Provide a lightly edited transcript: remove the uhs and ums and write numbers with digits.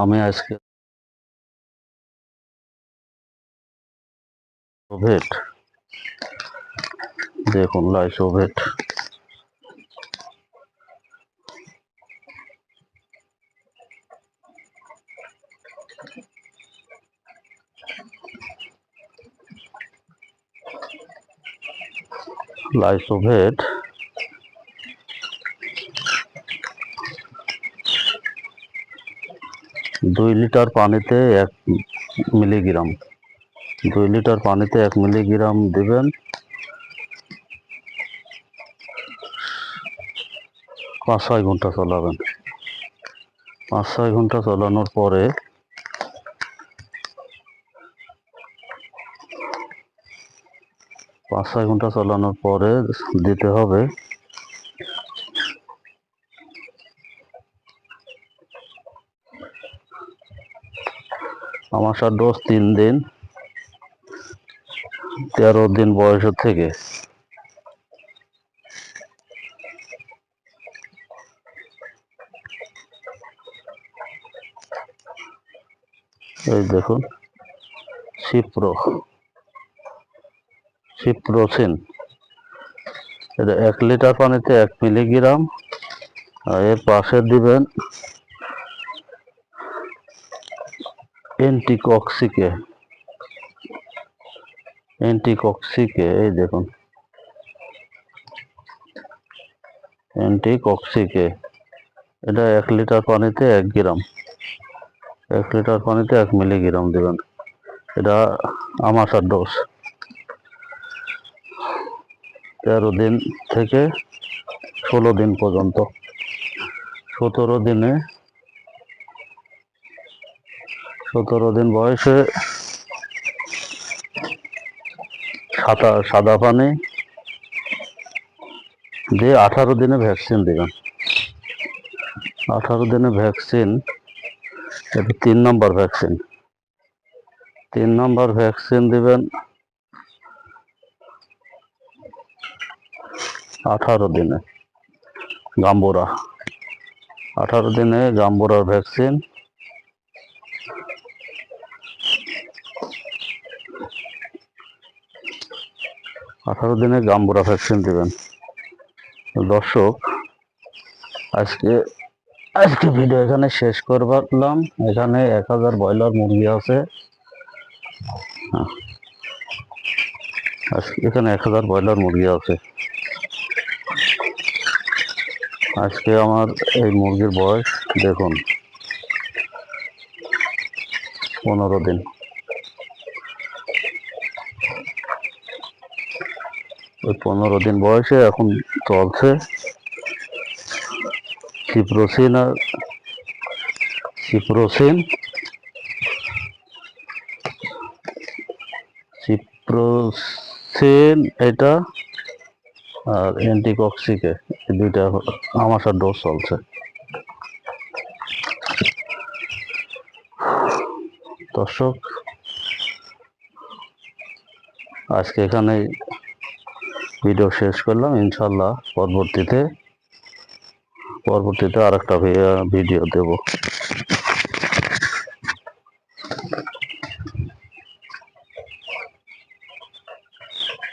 আমি আজকে ওভেট দেখুন লাইসোভেট লাইসোভেট 2 লিটার পানিতে 1 মিলিগ্রাম 2 লিটার পানিতে 1 মিলিগ্রাম দিবেন। 5-6 ঘন্টা চলাবেন। 5-6 ঘন্টা চলানোর পরে 5-6 ঘন্টা চলানোর পরে দিতে হবে আমাশার ডোজ 3 দিন 13 দিন বয়সের থেকে। এই দেখুন সিপ্রোসিন এটা 1 লিটার পানিতে 1 মিলিগ্রাম। আর এর পাশে দিবেন অ্যান্টিকক্সিকে এই দেখুন অ্যান্টিকক্সিকে এটা 1 লিটার পানিতে 1 গ্রাম 1 লিটার পানিতে 1 মিলিগ্রাম দিবেন। এটা আমাশার ডোজ 13 দিন থেকে 16 দিন পর্যন্ত। 17 দিন বয়সে সাদা পানি দিয়ে 18 দিনে ভ্যাকসিন দিবেন। 18 দিনে ভ্যাকসিন এটা 3 নম্বর ভ্যাকসিন দিবেন 18 দিনে গাম্বুরা 18 দিনে গাম্বুরার ভ্যাকসিন। 18 দিনে গাম্বুরা ভ্যাকসিন দিবেন। দর্শক আজকে ভিডিও এখানে শেষ করলাম। এখানে 1000 ব্রয়লার মুরগি আছে। এখানে 1000 ব্রয়লার মুরগি আছে। আজকে আমার এই মুরগির বয়স দেখুন 15 দিন। ওই 15 দিন বয়সে এখন চলছে সিপ্রোসিন এটা আর অ্যান্টিকক্সিকে এই দুইটা আমাশার ডোজ চলছে। দর্শক আজকে এখানে ভিডিও শেষ করলাম। ইনশাল্লাহ পরবর্তীতে আরেকটা ভিডিও দেব।